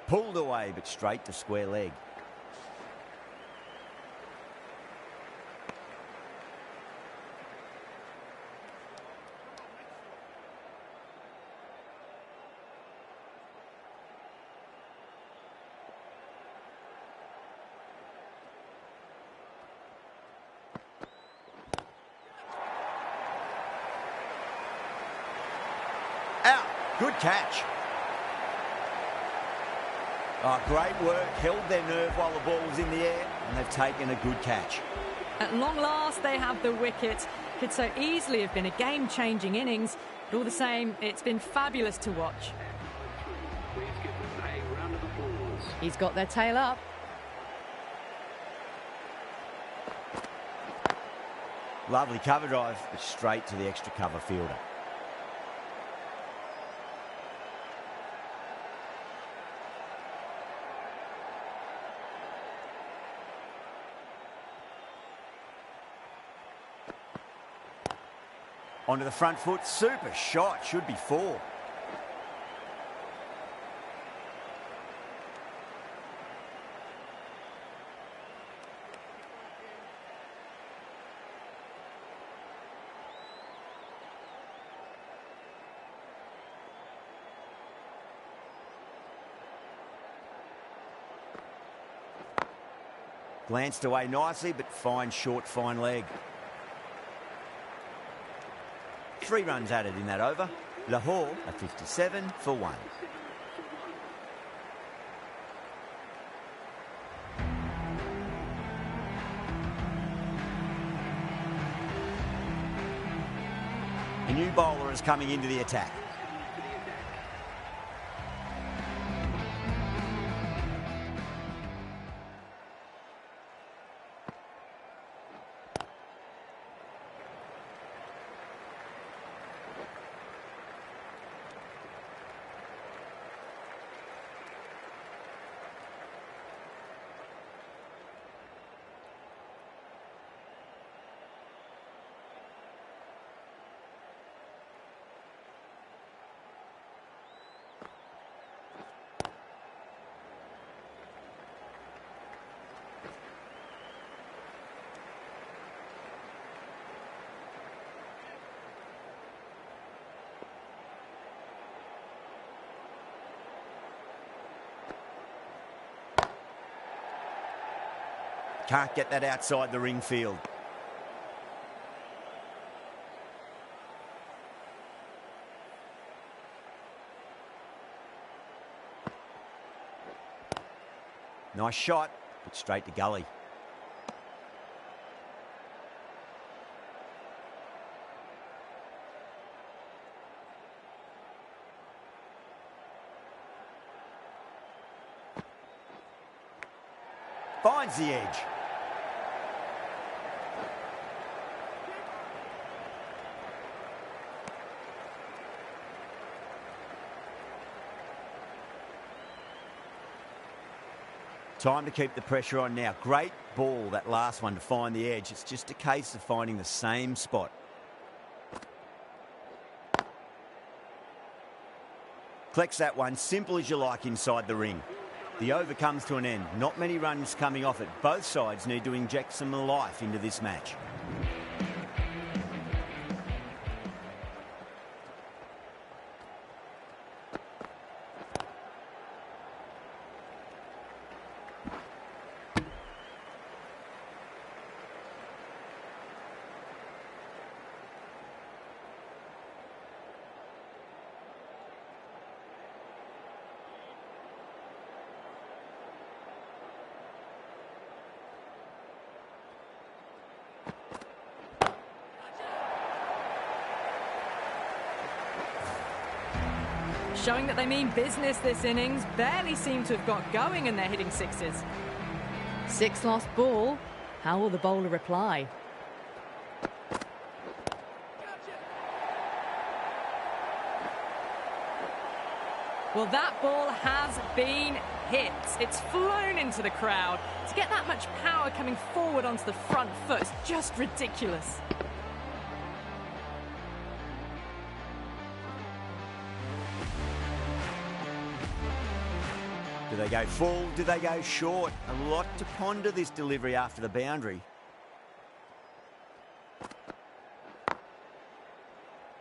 Pulled away, but straight to square leg. Out. Good catch. Oh, great work. Held their nerve while the ball was in the air, and they've taken a good catch. At long last, they have the wicket. Could so easily have been a game-changing innings, but all the same, it's been fabulous to watch. He's got their tail up. Lovely cover drive, but straight to the extra cover fielder. Onto the front foot, super shot, should be 4. Glanced away nicely, but fine short, fine leg. 3 runs added in that over. Lahore are 57 for 1. A new bowler is coming into the attack. Can't get that outside the ring field. Nice shot, but straight to gully. Finds the edge. Time to keep the pressure on now. Great ball, that last one, to find the edge. It's just a case of finding the same spot. Collects that one, simple as you like, inside the ring. The over comes to an end. Not many runs coming off it. Both sides need to inject some life into this match. Showing that they mean business this innings. Barely seem to have got going and they're hitting sixes. 6 lost ball. How will the bowler reply? Well, that ball has been hit. It's flown into the crowd. To get that much power coming forward onto the front foot is just ridiculous. Do they go full? Do they go short? A lot to ponder this delivery after the boundary.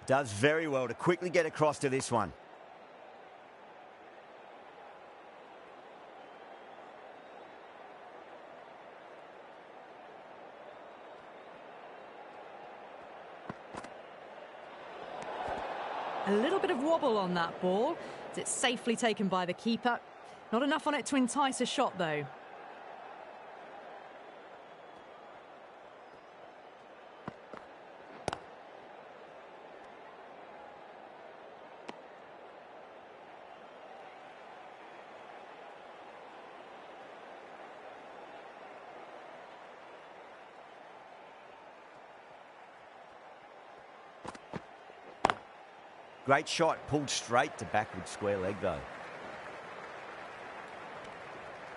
Does very well to quickly get across to this one. A little bit of wobble on that ball. It's safely taken by the keeper. Not enough on it to entice a shot, though. Great shot, pulled straight to backward square leg though.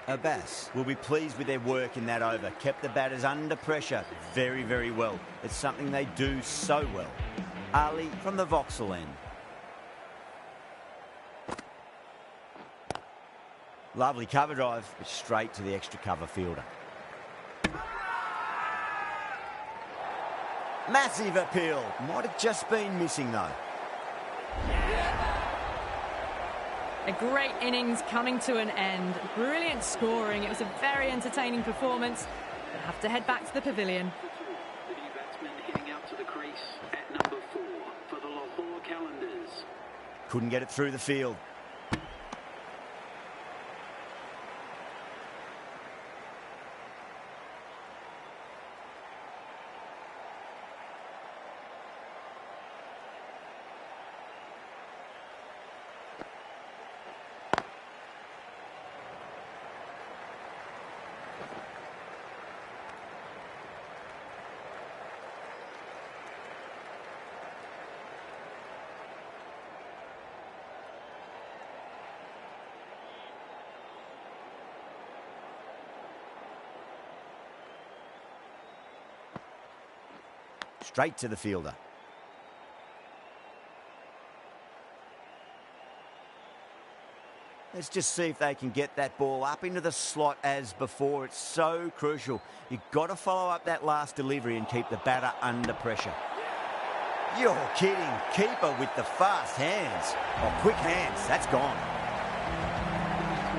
Abbas will be pleased with their work in that over. Kept the batters under pressure very, very well. It's something they do so well. Ali from the Vauxhall end. Lovely cover drive, but straight to the extra cover fielder. Massive appeal. Might have just been missing though. A great innings coming to an end. Brilliant scoring. It was a very entertaining performance. We'll have to head back to the pavilion. The new batsman heading out to the crease at number 4 for the Lahore Qalandars. Couldn't get it through the field. Straight to the fielder. Let's just see if they can get that ball up into the slot as before. It's so crucial. You've got to follow up that last delivery and keep the batter under pressure. You're kidding. Keeper with the fast hands. Oh, quick hands. That's gone.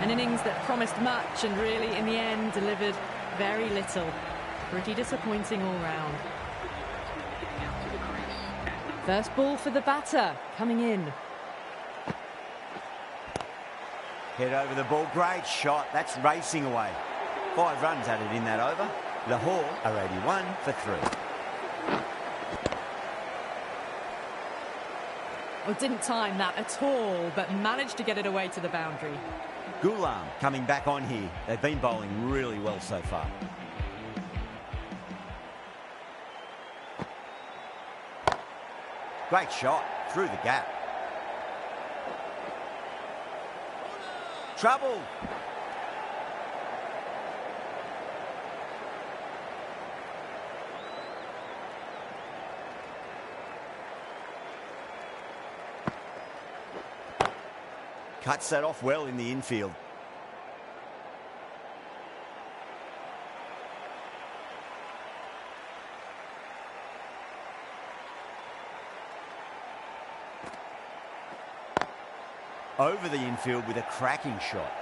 An innings that promised much and really, in the end, delivered very little. Pretty disappointing all round. First ball for the batter, coming in. Head over the ball, great shot, that's racing away. 5 runs added in that over. Lahore are 81 for 3. Well, didn't time that at all, but managed to get it away to the boundary. Ghulam coming back on here. They've been bowling really well so far. Great shot, through the gap. Trouble. Cuts that off well in the infield. Over the infield with a cracking shot.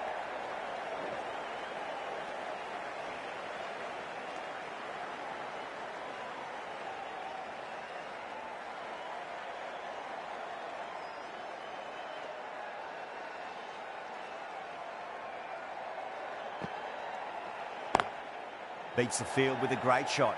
Beats the field with a great shot.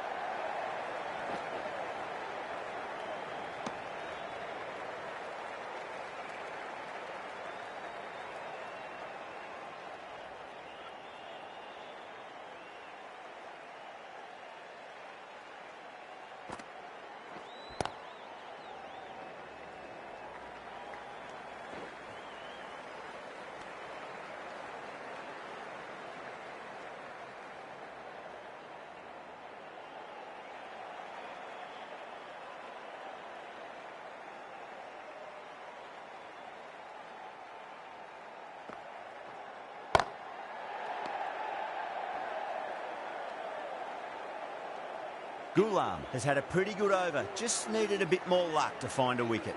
Gulam has had a pretty good over, just needed a bit more luck to find a wicket.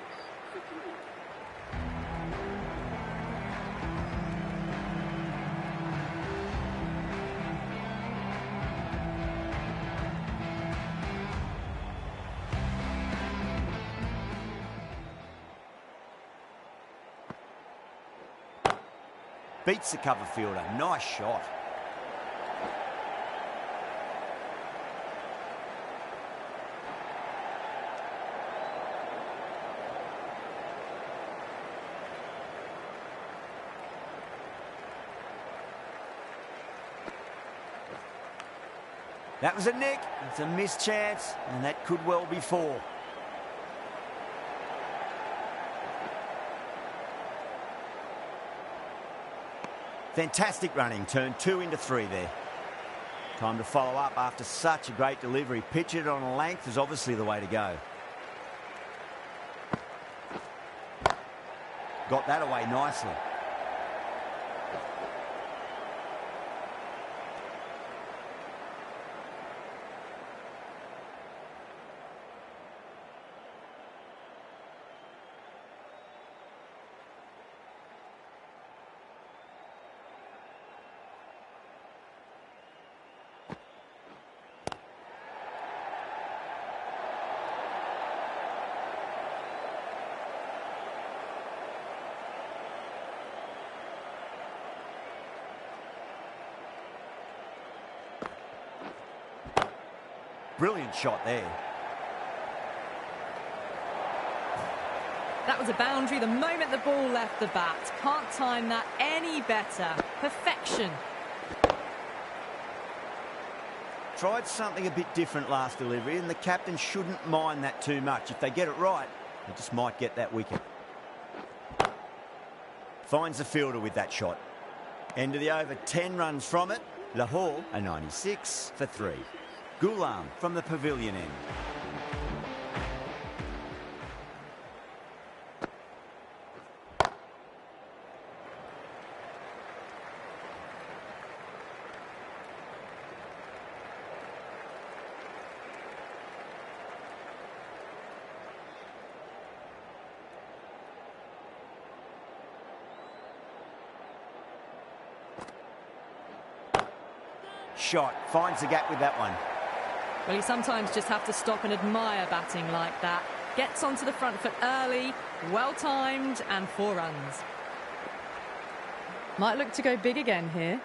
Beats the cover fielder. Nice shot. That was a nick. It's a missed chance, and that could well be 4. Fantastic running, turned 2 into 3 there. Time to follow up after such a great delivery. Pitch it on a length is obviously the way to go. Got that away nicely. Brilliant shot there. That was a boundary the moment the ball left the bat. Can't time that any better. Perfection. Tried something a bit different last delivery, and the captain shouldn't mind that too much. If they get it right, they just might get that wicket. Finds the fielder with that shot. End of the over, 10 runs from it. Lahore a 96 for 3. Gulam from the pavilion end. Shot, finds the gap with that one. Well, you sometimes just have to stop and admire batting like that. Gets onto the front foot early, well-timed, and 4 runs. Might look to go big again here.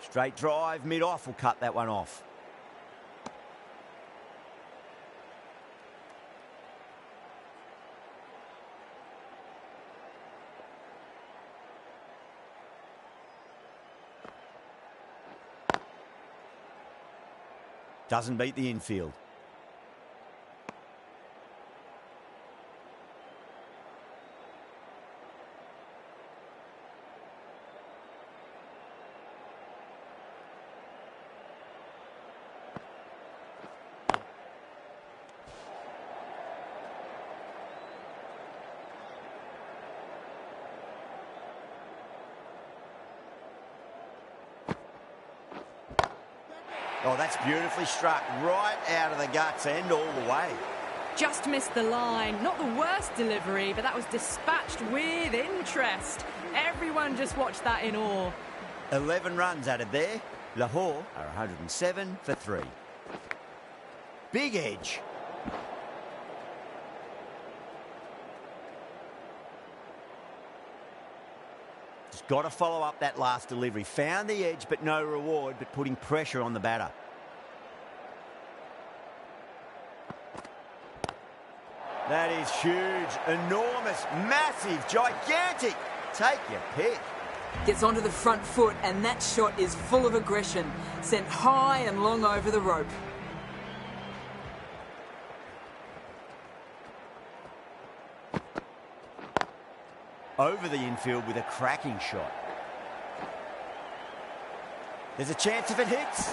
Straight drive, mid-off will cut that one off. Doesn't beat the infield. Oh, that's beautifully struck right out of the guts and all the way. Just missed the line. Not the worst delivery, but that was dispatched with interest. Everyone just watched that in awe. 11 runs added there. Lahore are 107 for 3. Big edge. Just got to follow up that last delivery. Found the edge, but no reward, but putting pressure on the batter. That is huge, enormous, massive, gigantic. Take your pick. Gets onto the front foot, and that shot is full of aggression. Sent high and long over the rope. Over the infield with a cracking shot. There's a chance if it hits.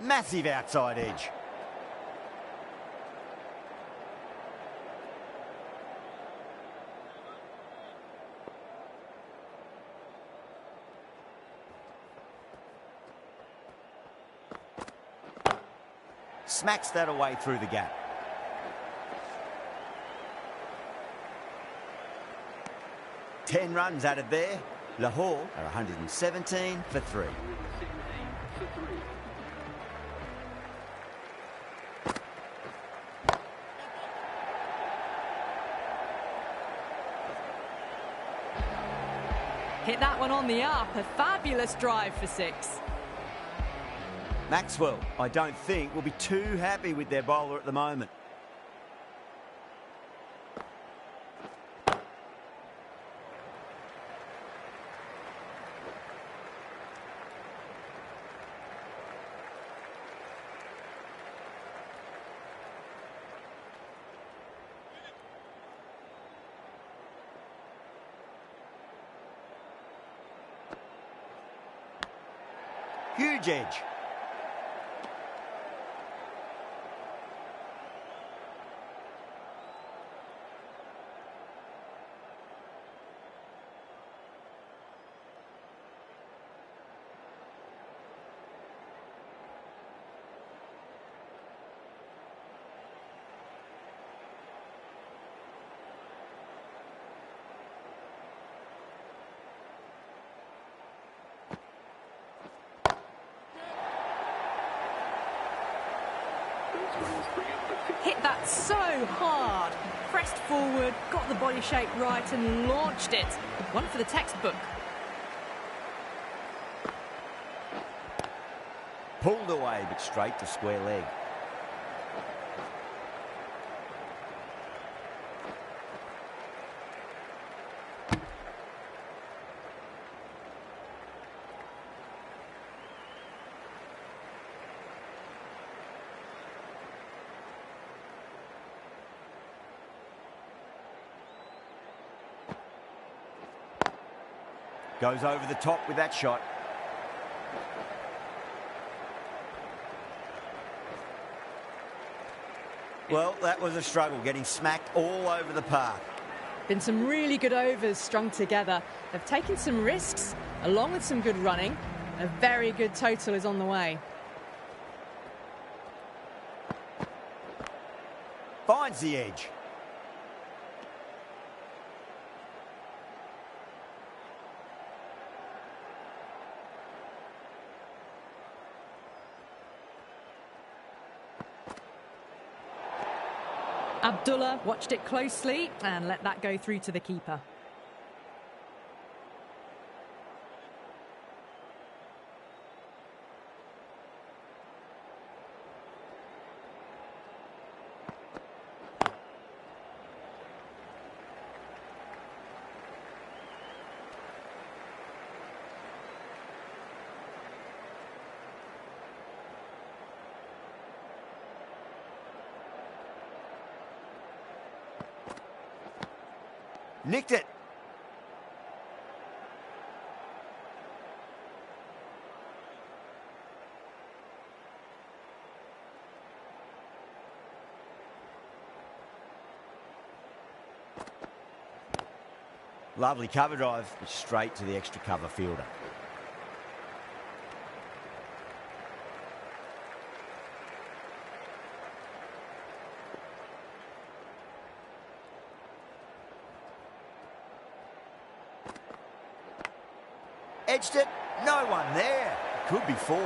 Massive outside edge. Smacks that away through the gap. Ten runs added there. Lahore are 117 for 3. Hit that one on the up. A fabulous drive for 6. Maxwell, I don't think, will be too happy with their bowler at the moment. Huge edge. Hit that so hard. Pressed forward, got the body shape right and launched it. One for the textbook. Pulled away, but straight to square leg. Goes over the top with that shot. Well, that was a struggle, getting smacked all over the park. Been some really good overs strung together. They've taken some risks, along with some good running. A very good total is on the way. Finds the edge. Abdullah watched it closely and let that go through to the keeper. Nicked it. Lovely cover drive, but straight to the extra cover fielder. Edged it, no one there. Could be 4.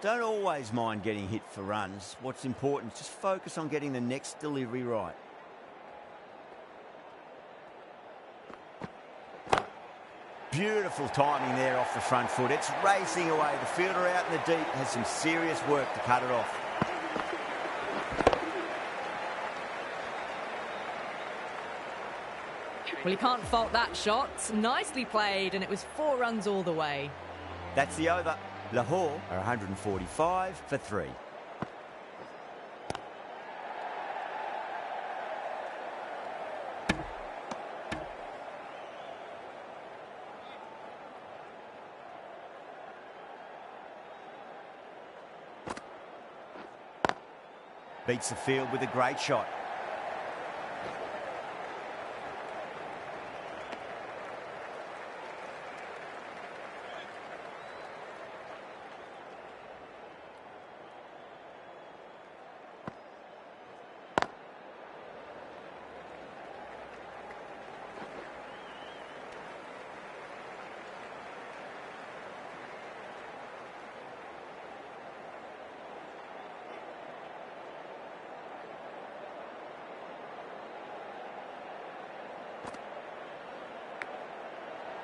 Don't always mind getting hit for runs. What's important is just focus on getting the next delivery right. Beautiful timing there off the front foot. It's racing away. The fielder out in the deep has some serious work to cut it off. Well, you can't fault that shot. Nicely played, and it was 4 runs all the way. That's the over. Lahore are 145 for 3. Beats the field with a great shot.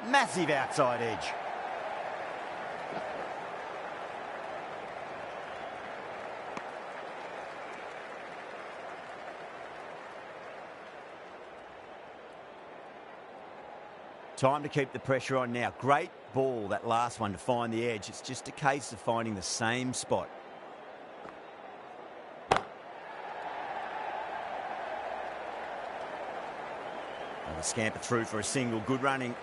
Massive outside edge. Time to keep the pressure on now. Great ball, that last one, to find the edge. It's just a case of finding the same spot. Another scamper through for a single. Good running.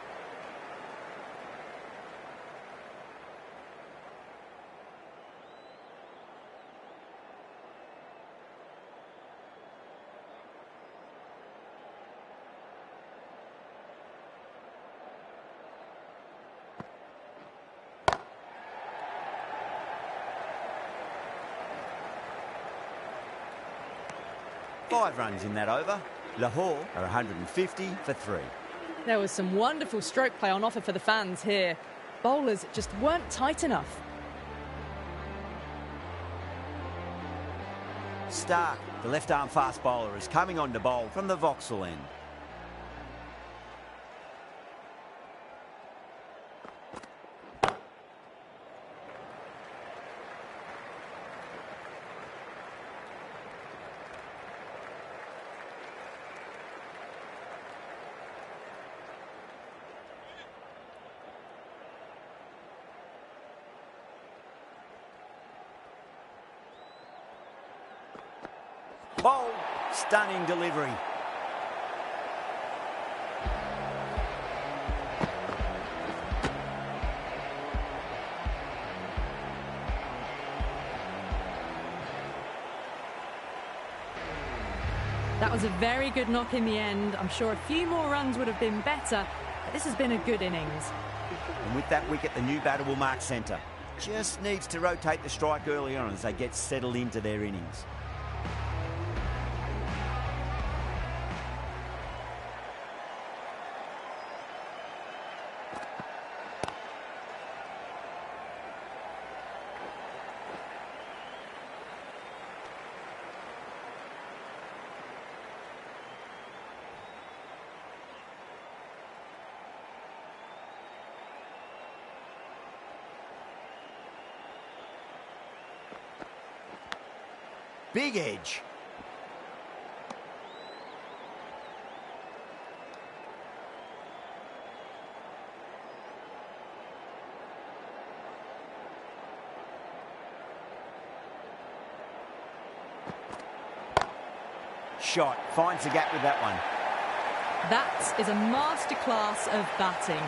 Five runs in that over. Lahore are 150 for 3. There was some wonderful stroke play on offer for the fans here. Bowlers just weren't tight enough. Stark, the left-arm fast bowler, is coming on to bowl from the Vauxhall end. Bold, stunning delivery. That was a very good knock in the end. I'm sure a few more runs would have been better, but this has been a good innings. And with that wicket, the new batter will mark centre. Just needs to rotate the strike early on as they get settled into their innings. Big edge. Shot, finds the gap with that one. That is a masterclass of batting.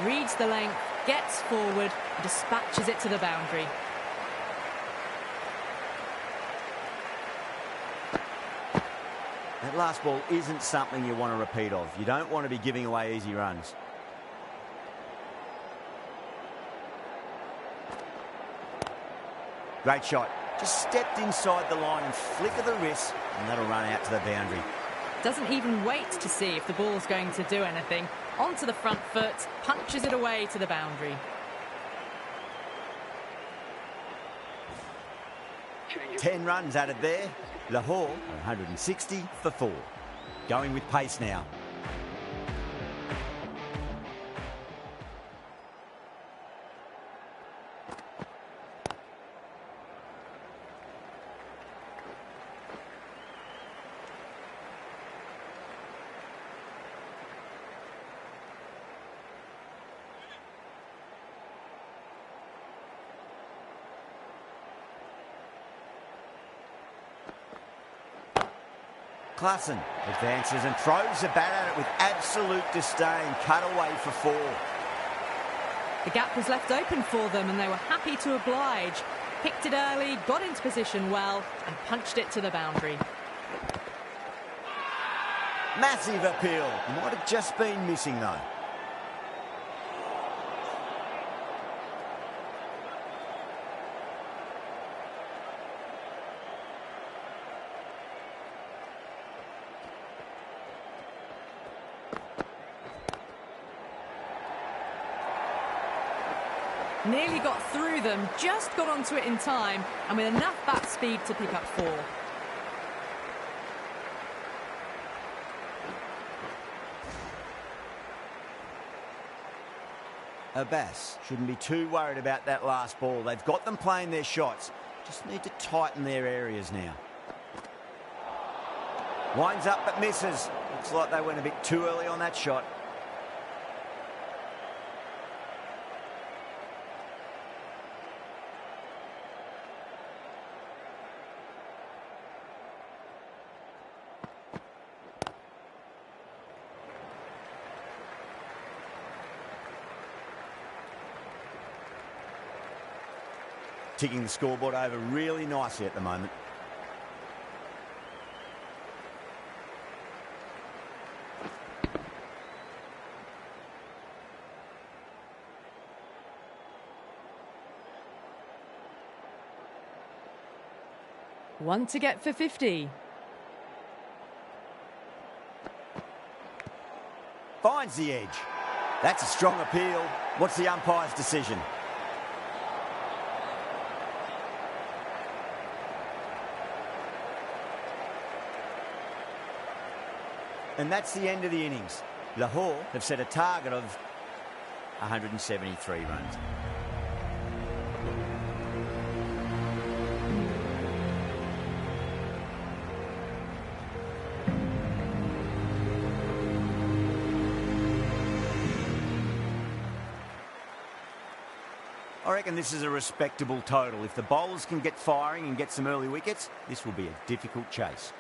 Reads the length, gets forward, dispatches it to the boundary. That last ball isn't something you want to repeat of. You don't want to be giving away easy runs. Great shot. Just stepped inside the line and flick of the wrist, and that'll run out to the boundary. Doesn't even wait to see if the ball's going to do anything. Onto the front foot, punches it away to the boundary. Change 10 runs added there. Lahore, 160 for 4. Going with pace now. Klassen advances and throws the bat at it with absolute disdain. Cut away for 4. The gap was left open for them and they were happy to oblige. Picked it early, got into position well and punched it to the boundary. Massive appeal. Might have just been missing though. Nearly got through them, just got onto it in time and with enough bat speed to pick up 4. Abbas shouldn't be too worried about that last ball. They've got them playing their shots. Just need to tighten their areas now. Winds up but misses. Looks like they went a bit too early on that shot. Ticking the scoreboard over really nicely at the moment. One to get for 50. Finds the edge. That's a strong appeal. What's the umpire's decision? And that's the end of the innings. Lahore have set a target of 173 runs. I reckon this is a respectable total. If the bowlers can get firing and get some early wickets, this will be a difficult chase.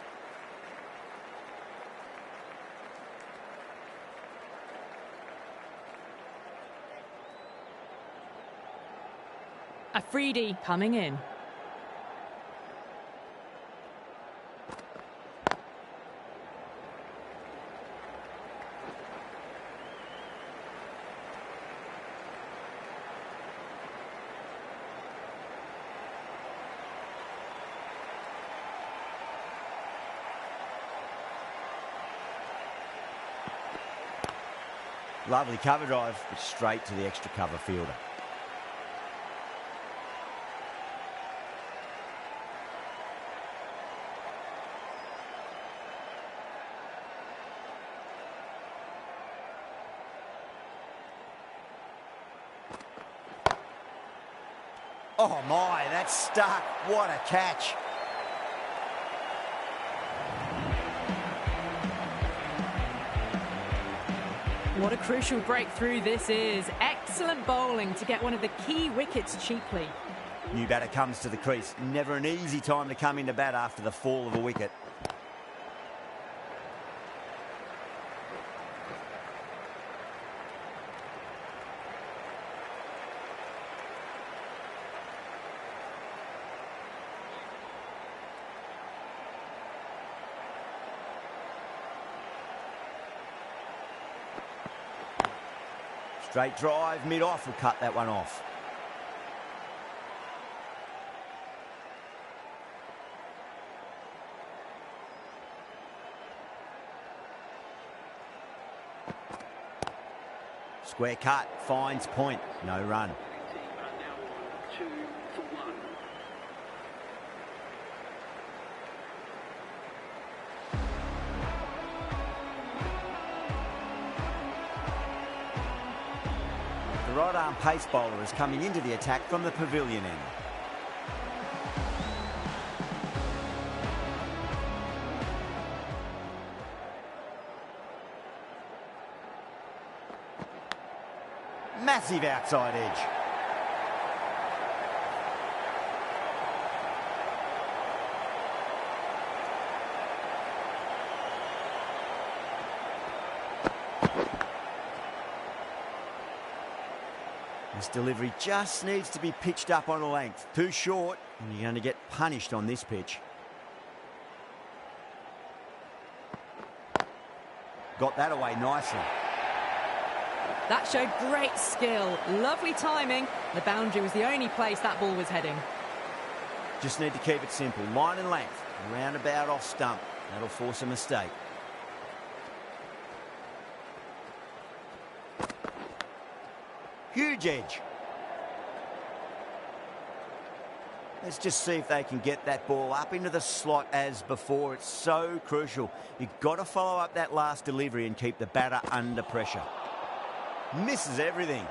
Afridi coming in. Lovely cover drive, but straight to the extra cover fielder. Oh my, that's stuck. What a catch. What a crucial breakthrough this is. Excellent bowling to get one of the key wickets cheaply. New batter comes to the crease. Never an easy time to come into bat after the fall of a wicket. Straight drive, mid-off will cut that one off. Square cut, finds point, no run. The right-arm pace bowler is coming into the attack from the pavilion end. Massive outside edge. This delivery just needs to be pitched up on a length. Too short, and you're going to get punished on this pitch. Got that away nicely. That showed great skill. Lovely timing. The boundary was the only place that ball was heading. Just need to keep it simple. Line and length. Roundabout off stump. That'll force a mistake. Huge edge. Let's just see if they can get that ball up into the slot as before. It's so crucial. You've got to follow up that last delivery and keep the batter under pressure. Misses everything.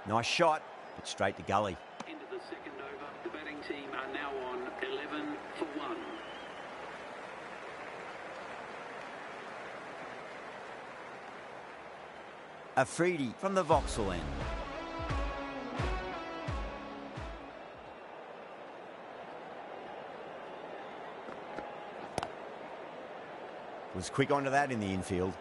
Nice shot, but straight to gully. Into the second over, the batting team are now on 11 for 1. Afridi from the Vauxhall end. Was quick onto that in the infield.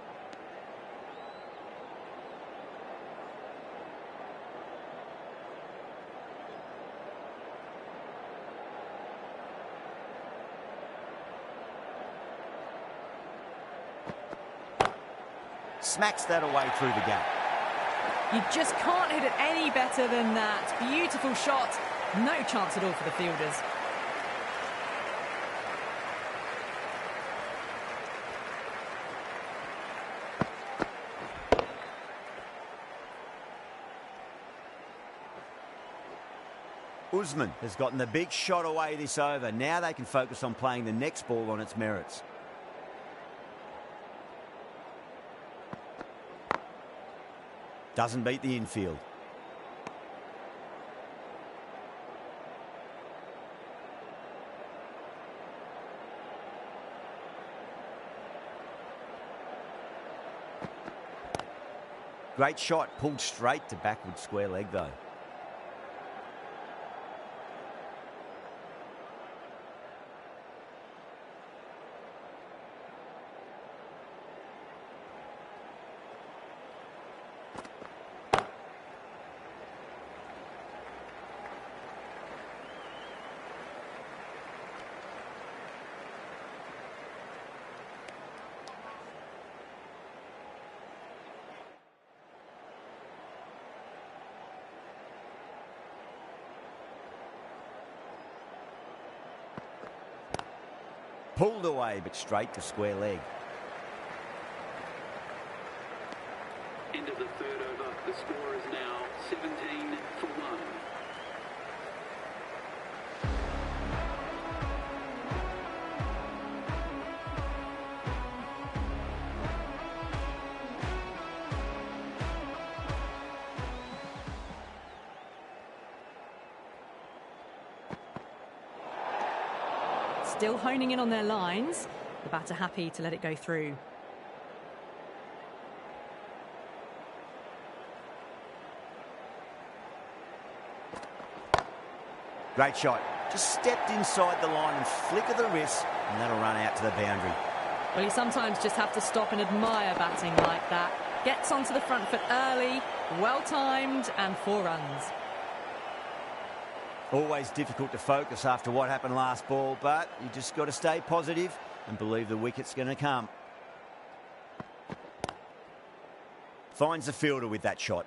Smacks that away through the gap. You just can't hit it any better than that. Beautiful shot. No chance at all for the fielders. Usman has gotten the big shot away this over. Now they can focus on playing the next ball on its merits. Doesn't beat the infield. Great shot, pulled straight to backward square leg though. Pulled away, but straight to square leg. Into the third over, the score is now 17 for 1. Still honing in on their lines. The batter happy to let it go through. Great shot. Just stepped inside the line and flick of the wrist, and that'll run out to the boundary. Well, you sometimes just have to stop and admire batting like that. Gets onto the front foot early, well timed, and 4 runs. Always difficult to focus after what happened last ball, but you just got to stay positive and believe the wicket's going to come. Finds the fielder with that shot.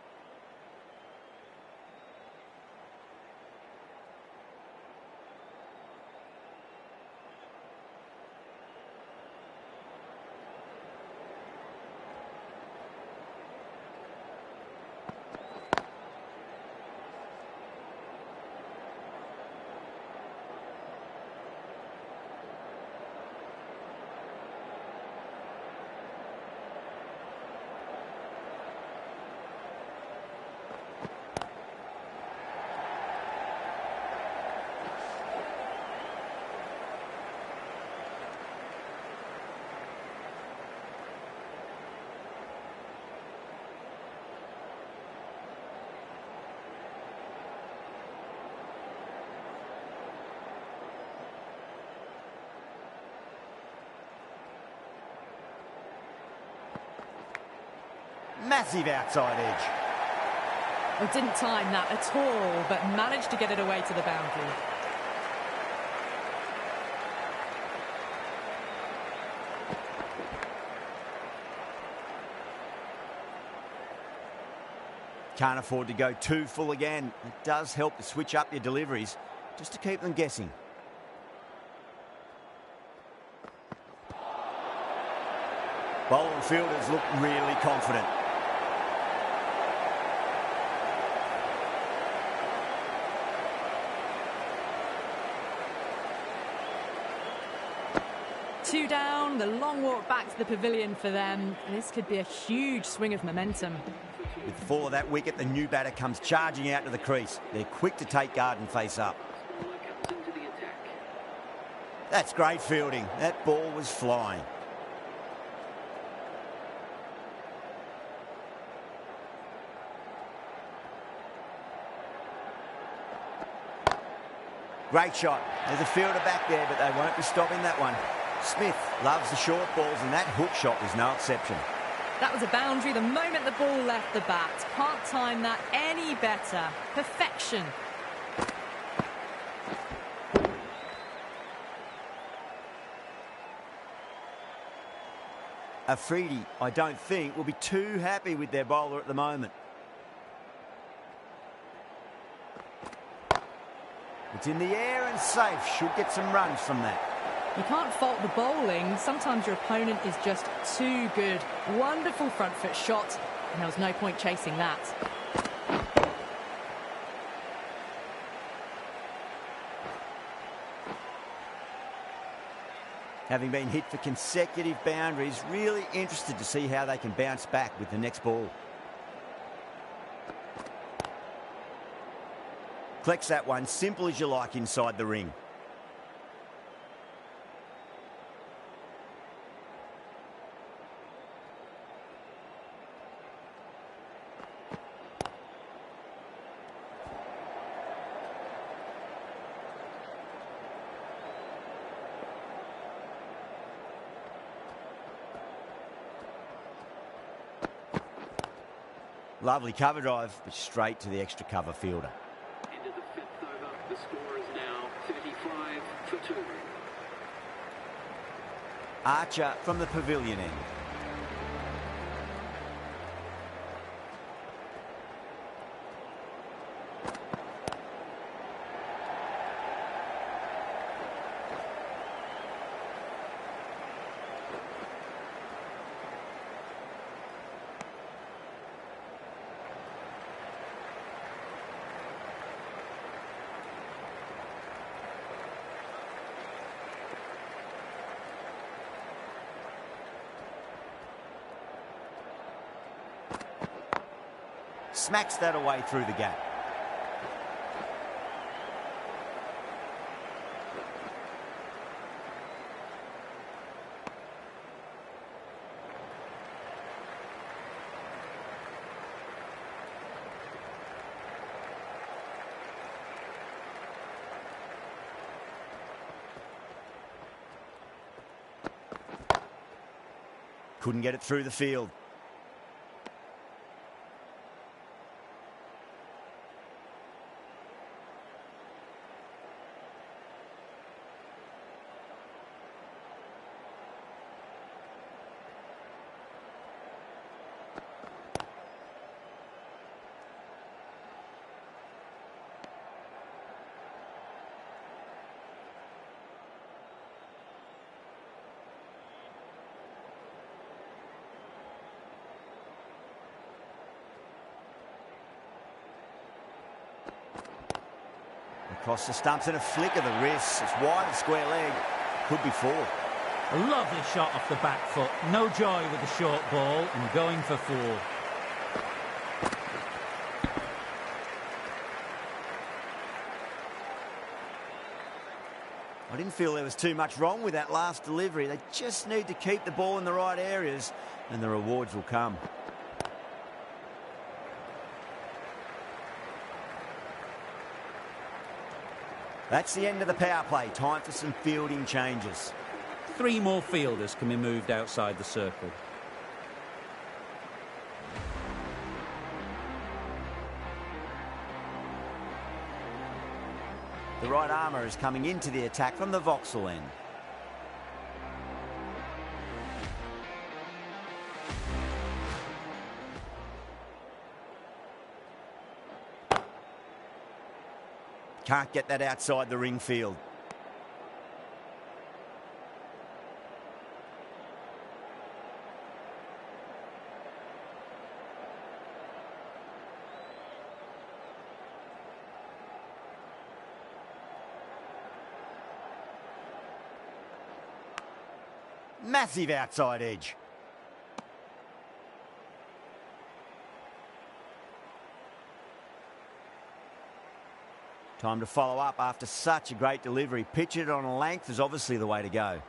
Massive outside edge. Well, didn't time that at all, but managed to get it away to the boundary. Can't afford to go too full again. It does help to switch up your deliveries, just to keep them guessing. Bowler and fielders look really confident. Two down, the long walk back to the pavilion for them. This could be a huge swing of momentum. With the fall of that wicket, the new batter comes charging out to the crease. They're quick to take guard and face up. That's great fielding. That ball was flying. Great shot. There's a fielder back there, but they won't be stopping that one. Smith loves the short balls, and that hook shot was no exception. That was a boundary the moment the ball left the bat. Can't time that any better. Perfection. Afridi, I don't think, will be too happy with their bowler at the moment. It's in the air and safe. Should get some runs from that. You can't fault the bowling. Sometimes your opponent is just too good. Wonderful front foot shot, and there was no point chasing that. Having been hit for consecutive boundaries, really interested to see how they can bounce back with the next ball. Collects that one, simple as you like, inside the ring. Lovely cover drive, but straight to the extra cover fielder. Into the fifth over. The score is now 35 for 2. Archer from the pavilion end. Smacks that away through the gap. Couldn't get it through the field. Across the stumps and a flick of the wrist. It's wide of square leg. Could be 4. A lovely shot off the back foot. No joy with the short ball and going for 4. I didn't feel there was too much wrong with that last delivery. They just need to keep the ball in the right areas and the rewards will come. That's the end of the power play. Time for some fielding changes. 3 more fielders can be moved outside the circle. right armour is coming into the attack from the Vauxhall end. Can't get that outside the ring field. Massive outside edge. Time to follow up after such a great delivery. Pitch it on a length is obviously the way to go.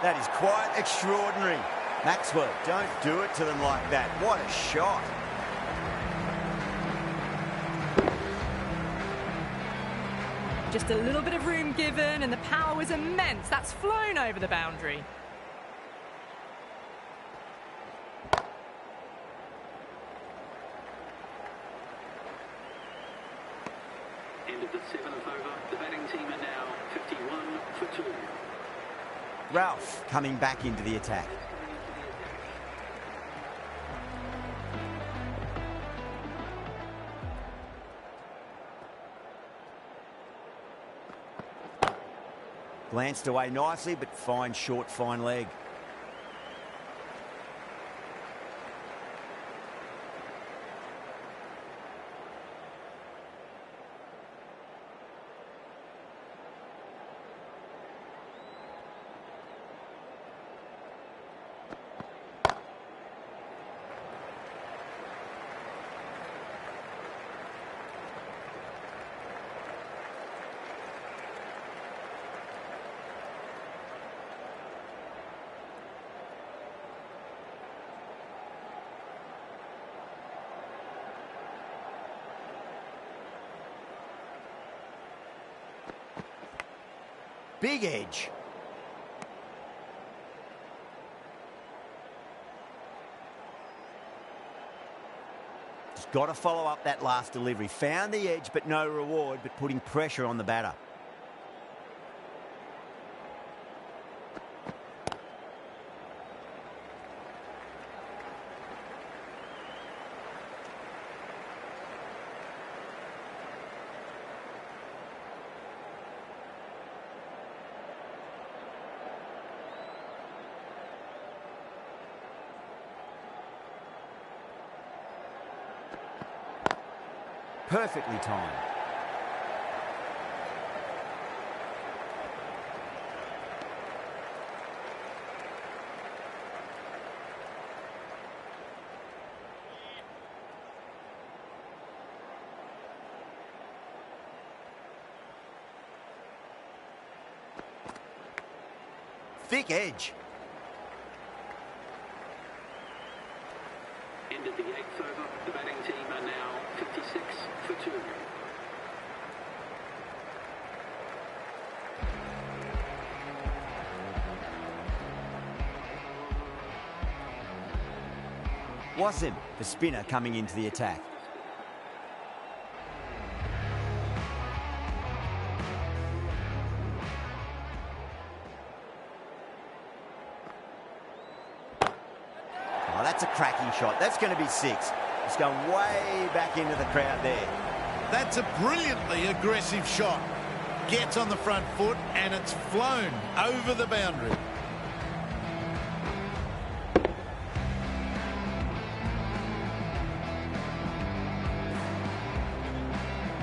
That is quite extraordinary. Maxwell, don't do it to them like that. What a shot. Just a little bit of room given and the power was immense. That's flown over the boundary. End of the 7th over. The batting team are now 51 for 2. Ralph coming back into the attack. Glanced away nicely, but fine short, fine leg. Big edge. Just got to follow up that last delivery. Found the edge, but no reward, but putting pressure on the batter. Perfectly timed. Thick edge. End of the 8th over. The batting team are now 56 for 2. Wasim, the spinner, coming into the attack. Oh, that's a cracking shot. That's going to be 6. It's going way back into the crowd there. That's a brilliantly aggressive shot. Gets on the front foot and it's flown over the boundary.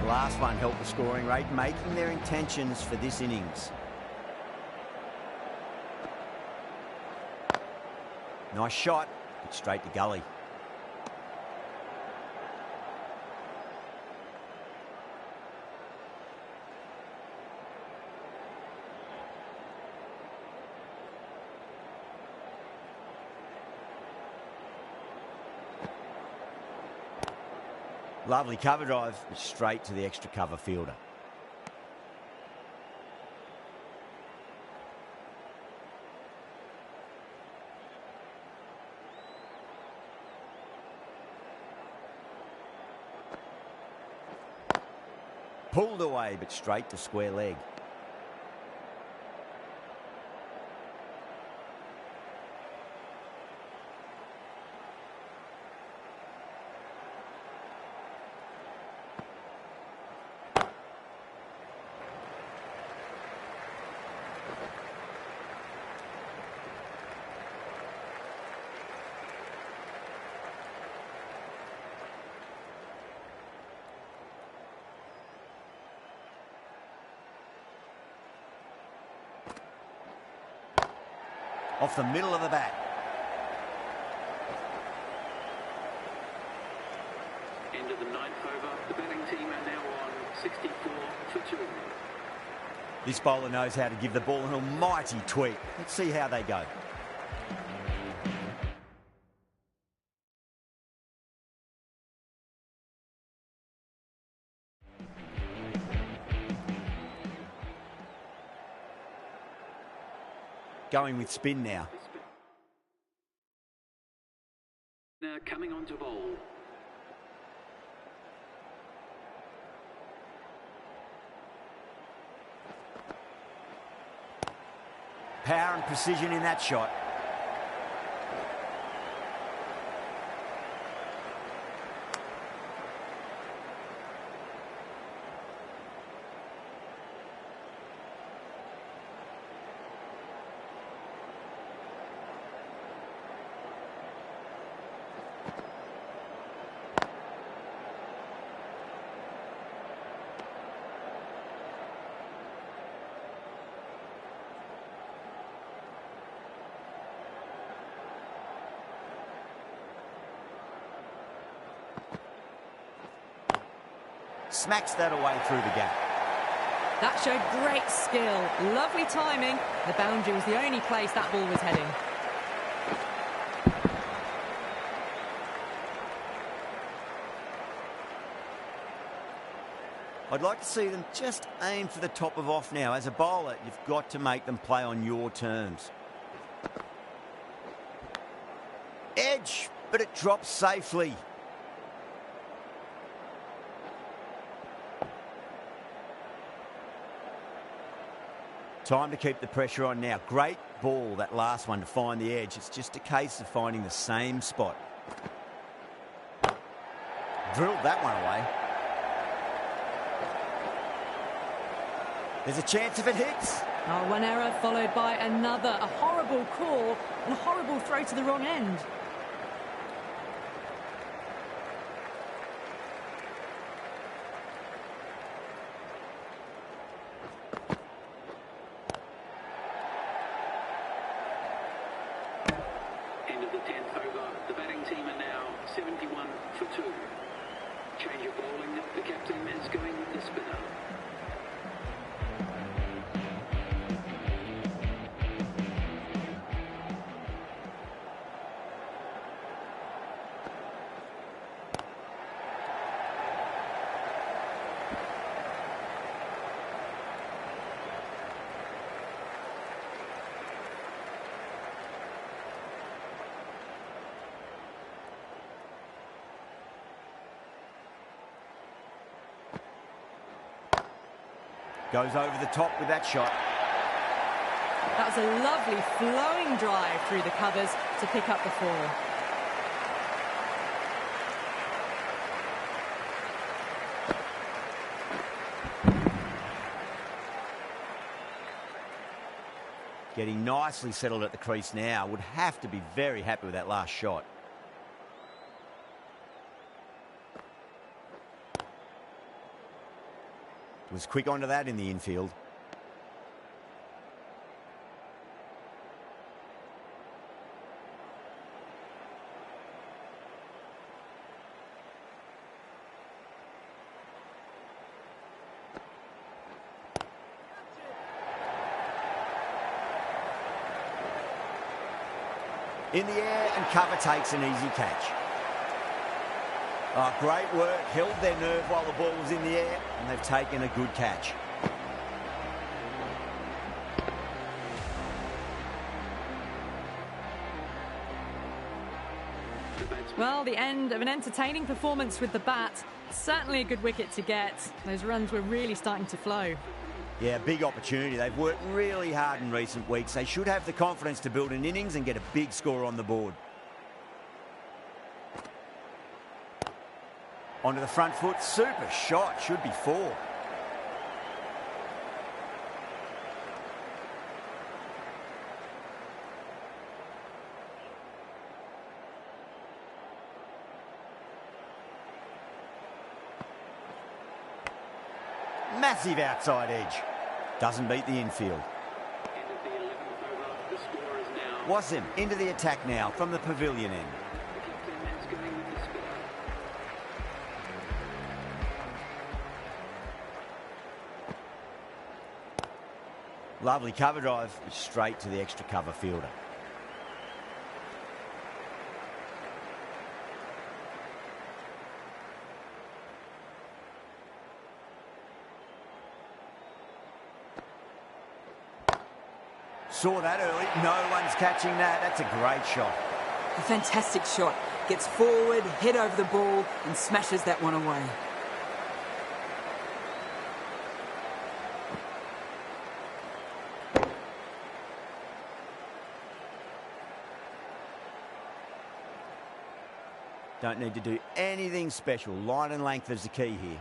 The last one helped the scoring rate, making their intentions for this innings. Nice shot, but straight to gully. Lovely cover drive, but straight to the extra cover fielder. Pulled away, but straight to square leg. Off the middle of the bat. End of the ninth over. The batting team are now on 64 for 2. This bowler knows how to give the ball an almighty tweak. Let's see how they go. Going with spin now. Now coming on to bowl. Power and precision in that shot. Smacks that away through the gap. That showed great skill. Lovely timing. The boundary was the only place that ball was heading. I'd like to see them just aim for the top of off now. As a bowler, you've got to make them play on your terms. Edge, but it drops safely. Time to keep the pressure on now. Great ball, that last one, to find the edge. It's just a case of finding the same spot. Drilled that one away. There's a chance if it hits. Oh, one error followed by another. A horrible call and a horrible throw to the wrong end. End of the 10th over. The batting team are now 71 for 2. Change of bowling. The captain is going with the spinner. Goes over the top with that shot. That was a lovely flowing drive through the covers to pick up the 4. Getting nicely settled at the crease now. Would have to be very happy with that last shot. Was quick onto that in the infield. In the air, and cover takes an easy catch. Oh, great work. Held their nerve while the ball was in the air, and they've taken a good catch. Well, the end of an entertaining performance with the bat. Certainly a good wicket to get. Those runs were really starting to flow. Yeah, big opportunity. They've worked really hard in recent weeks. They should have the confidence to build an innings and get a big score on the board. Onto the front foot. Super shot. Should be 4. Massive outside edge. Doesn't beat the infield. Wasim into the attack now from the pavilion end. Lovely cover drive, straight to the extra cover fielder. Saw that early. No one's catching that. That's a great shot. A fantastic shot. Gets forward, head over the ball, and smashes that one away. Don't need to do anything special. Line and length is the key here.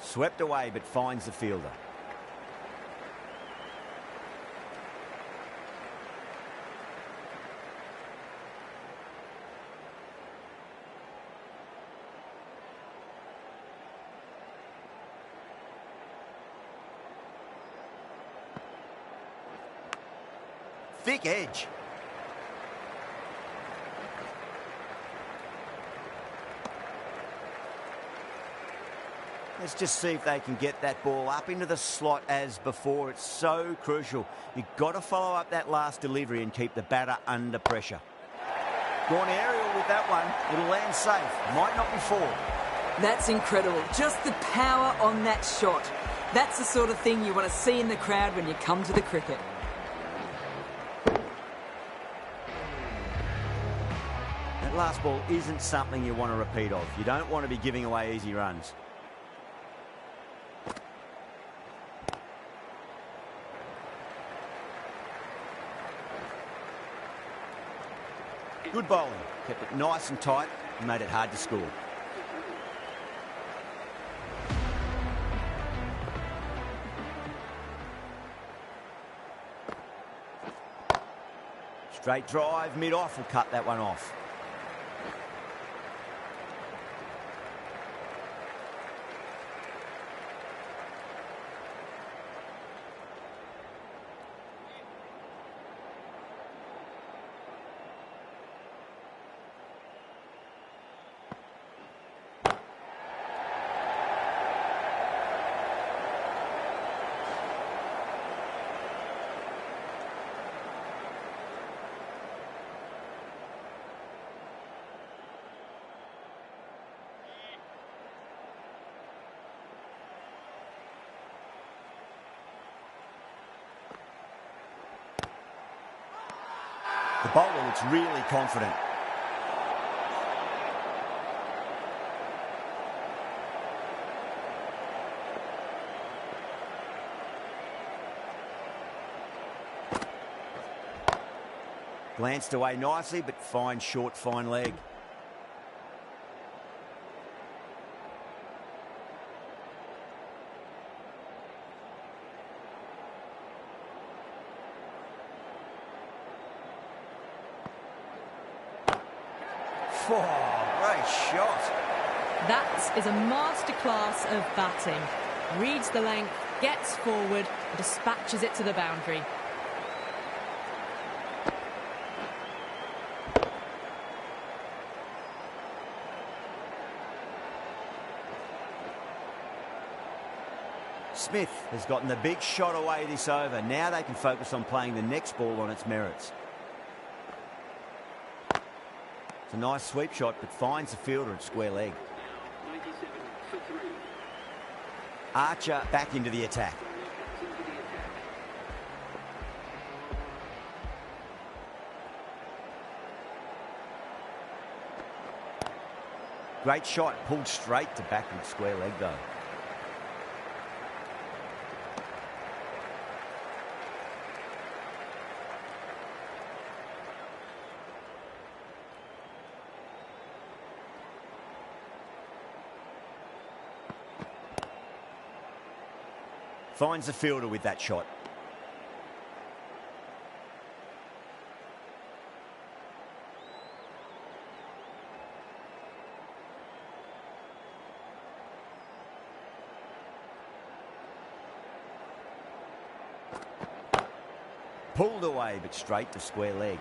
Swept away, but finds the fielder. Thick edge. Let's just see if they can get that ball up into the slot as before. It's so crucial. You've got to follow up that last delivery and keep the batter under pressure. Gone aerial with that one. It'll land safe. Might not be 4. That's incredible. Just the power on that shot. That's the sort of thing you want to see in the crowd when you come to the cricket. That last ball isn't something you want to repeat of. You don't want to be giving away easy runs. Good bowling. Kept it nice and tight and made it hard to score. Straight drive, mid-off will cut that one off. The bowler looks really confident. Glanced away nicely, but fine short, fine leg. Oh, great shot. That is a masterclass of batting. Reads the length, gets forward, and dispatches it to the boundary. Smith has gotten the big shot away this over. Now they can focus on playing the next ball on its merits. It's a nice sweep shot, but finds the fielder at square leg. 97 for 3. Archer back into the attack. Great shot, pulled straight to backward square leg though. Finds the fielder with that shot. Pulled away, but straight to square leg.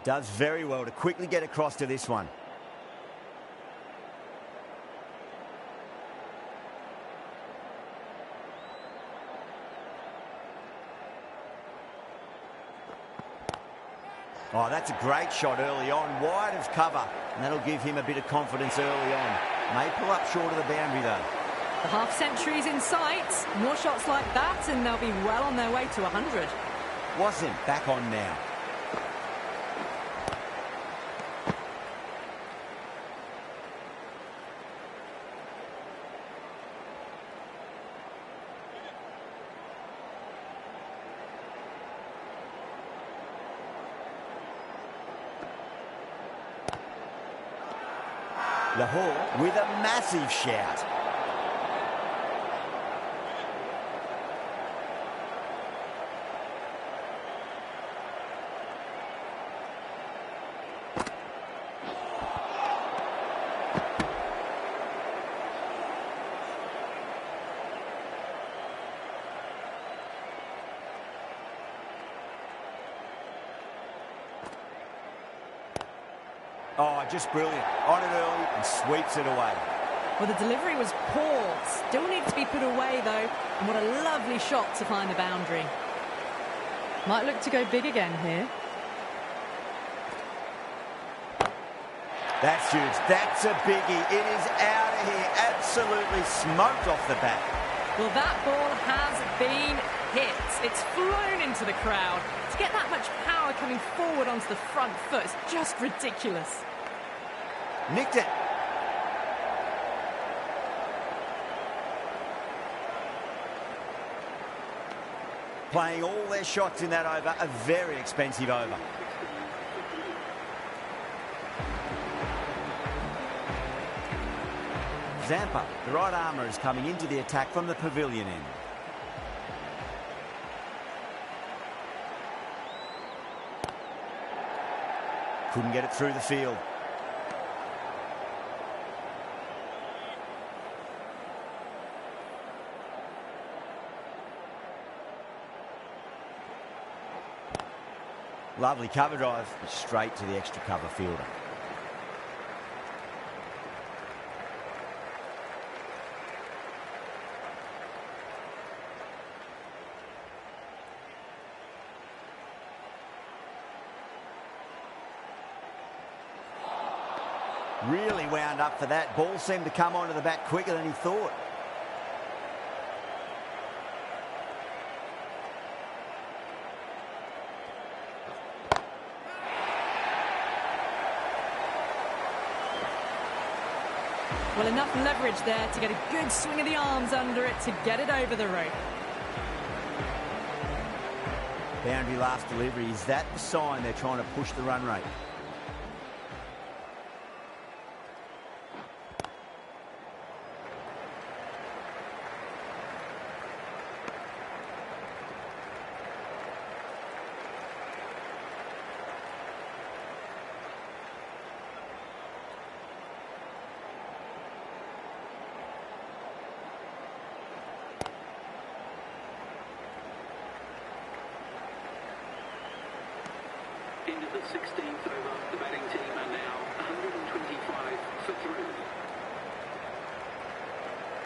Does very well to quickly get across to this one. Oh, that's a great shot early on. Wide of cover, and that'll give him a bit of confidence early on. May pull up short of the boundary, though. The half-century's in sight. More shots like that, and they'll be well on their way to 100. Wasn't back on now. Lahore with a massive shout. Oh, just brilliant. On it early and sweeps it away. Well, the delivery was poor. Still needs to be put away, though. And what a lovely shot to find the boundary. Might look to go big again here. That's huge. That's a biggie. It is out of here. Absolutely smoked off the bat. Well, that ball has been hit. It's flown into the crowd. To get that much power coming forward onto the front foot is just ridiculous. Nicked it. Playing all their shots in that over, a very expensive over. Zampa, the right armour, is coming into the attack from the pavilion end. Couldn't get it through the field. Lovely cover drive, straight to the extra cover fielder. Really wound up for that. Ball seemed to come onto the bat quicker than he thought. Well, enough leverage there to get a good swing of the arms under it to get it over the rope. Boundary last delivery. Is that the sign they're trying to push the run rate? Into the 16th over. The batting team are now 125 for 3.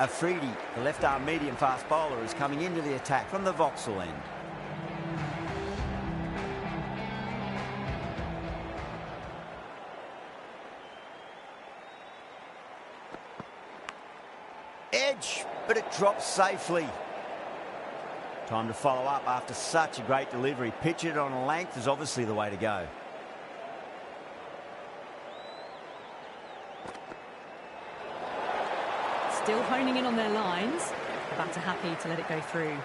Afridi, the left-arm medium-fast bowler, is coming into the attack from the Vauxhall end. Edge, but it drops safely. Time to follow up after such a great delivery. Pitch it on a length is obviously the way to go. Still honing in on their lines. The batter happy to let it go through.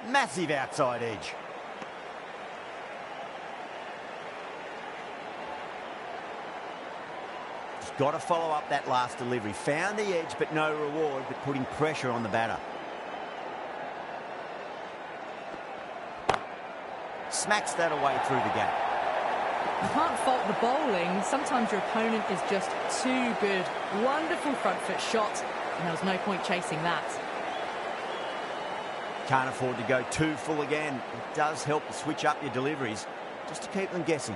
Massive outside edge. Just got to follow up that last delivery. Found the edge, but no reward, but putting pressure on the batter. Smacks that away through the gap. You can't fault the bowling. Sometimes your opponent is just too good. Wonderful front foot shot, and there was no point chasing that. Can't afford to go too full again. It does help to switch up your deliveries, just to keep them guessing.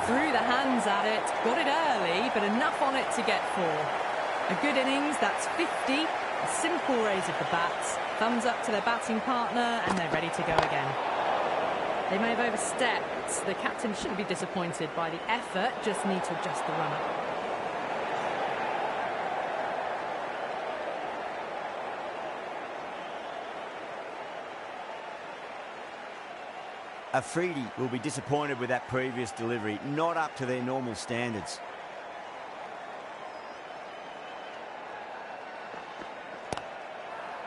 Threw the hands at it, got it early, but enough on it to get 4. A good innings, that's 50. A simple raise of the bats. Thumbs up to their batting partner, and they're ready to go again. They may have overstepped. The captain shouldn't be disappointed by the effort, just need to adjust the run-up. Afridi will be disappointed with that previous delivery, not up to their normal standards.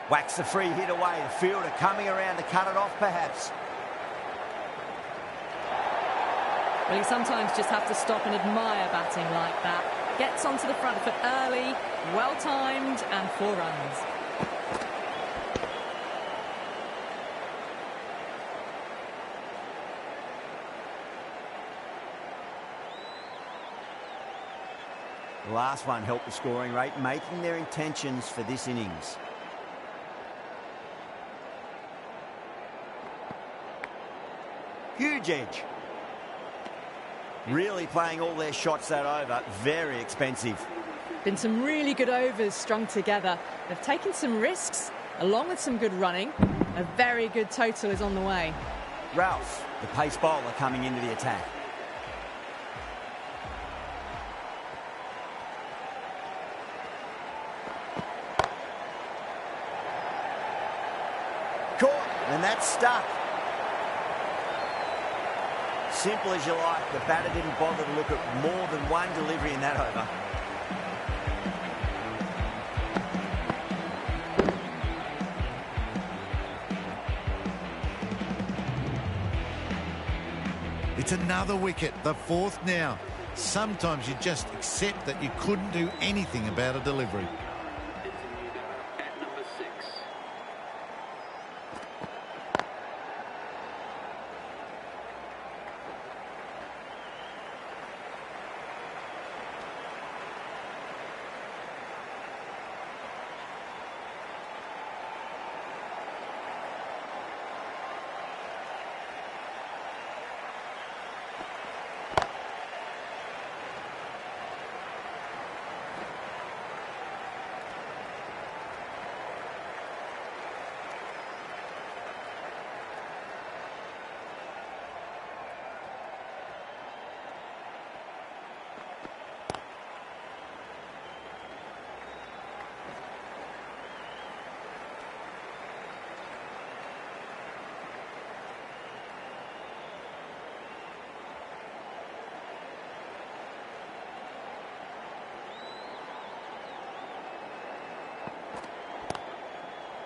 Whacks the free hit away. The fielder coming around to cut it off, perhaps. Well, you sometimes just have to stop and admire batting like that. Gets onto the front foot early, well-timed, and 4 runs. The last one helped the scoring rate, making their intentions for this innings. Huge edge. Really playing all their shots that over. Very expensive. Been some really good overs strung together. They've taken some risks, along with some good running. A very good total is on the way. Ralph, the pace bowler, coming into the attack. Caught, and that's stuck. Simple as you like, the batter didn't bother to look at more than one delivery in that over. It's another wicket, the 4th now. Sometimes you just accept that you couldn't do anything about a delivery. It's a new batter at number 6.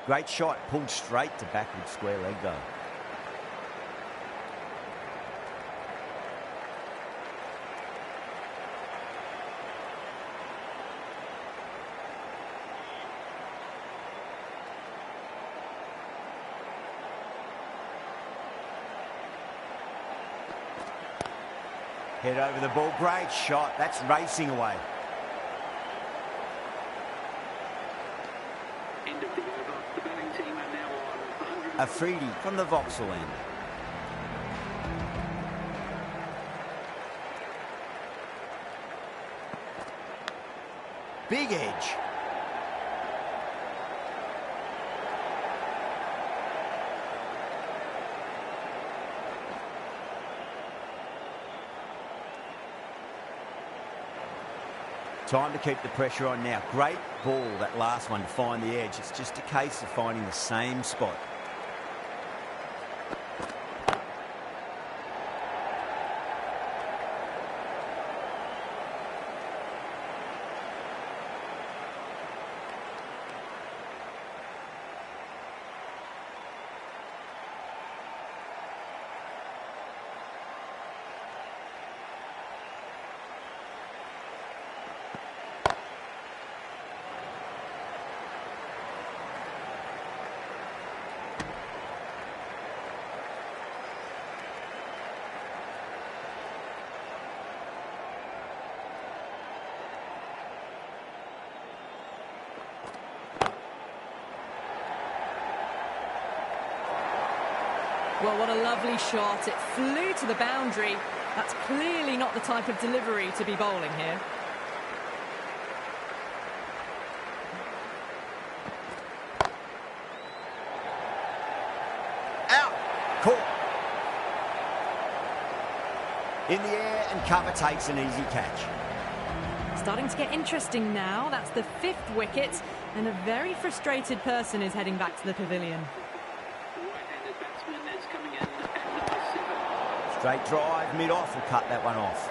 Great shot, pulled straight to backward square leg though. Head over the ball, great shot. That's racing away. End of the over. The batting team are now on 100. Afridi from the Vauxhall end. Big edge. Time to keep the pressure on now. Great ball, that last one, to find the edge. It's just a case of finding the same spot. Well, what a lovely shot. It flew to the boundary. That's clearly not the type of delivery to be bowling here. Out. Caught. In the air, and cover takes an easy catch. Starting to get interesting now. That's the 5th wicket, and a very frustrated person is heading back to the pavilion. Right-handed batsman is coming in at number 7. Straight drive, mid-off, will cut that one off.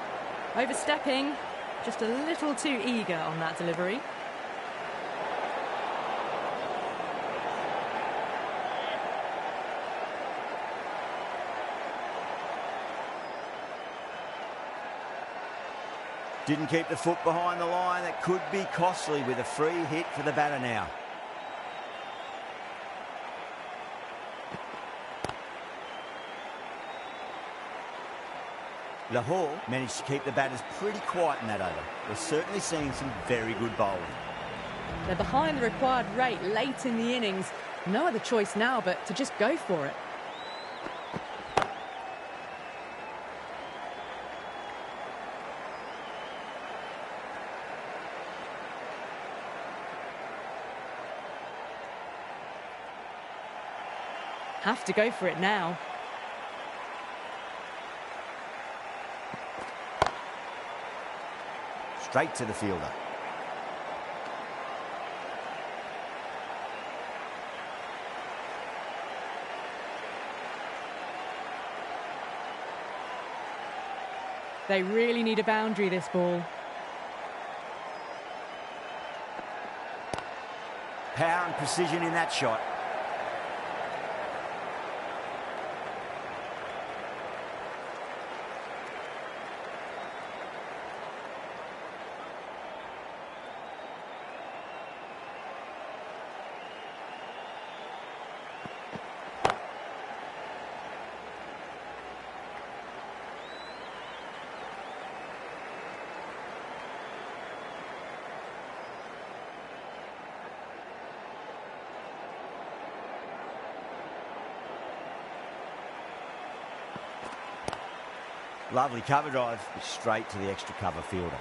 Overstepping, just a little too eager on that delivery. Didn't keep the foot behind the line. That could be costly with a free hit for the batter now. Lahore managed to keep the batters pretty quiet in that over. We're certainly seeing some very good bowling. They're behind the required rate late in the innings. No other choice now but to just go for it. Have to go for it now. Straight to the fielder. They really need a boundary, this ball. Power and precision in that shot. Lovely cover drive, straight to the extra cover fielder.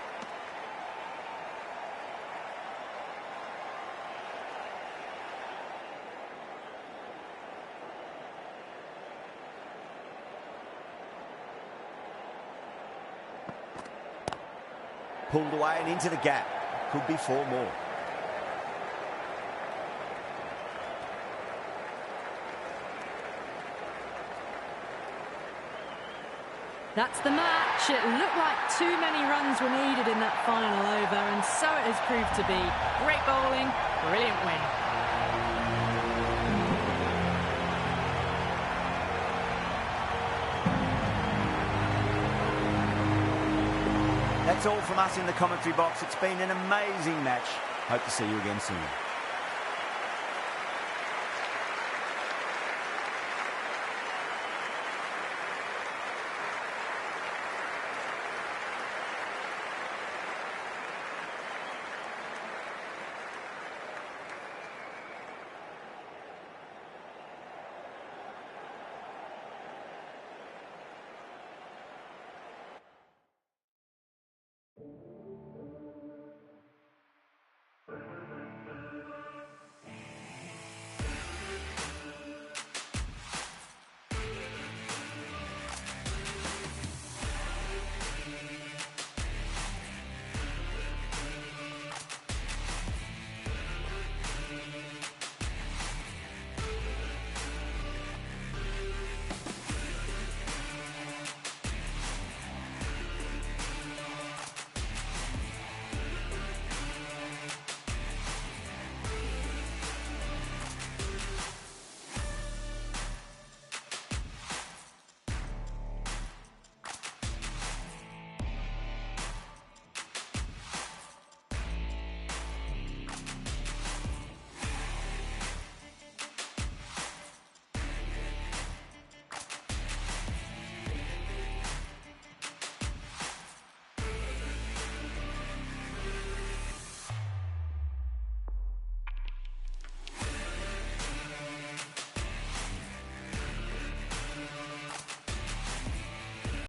Pulled away and into the gap. Could be 4 more. That's the match. It looked like too many runs were needed in that final over, and so it has proved to be. Great bowling, brilliant win. That's all from us in the commentary box. It's been an amazing match. Hope to see you again soon.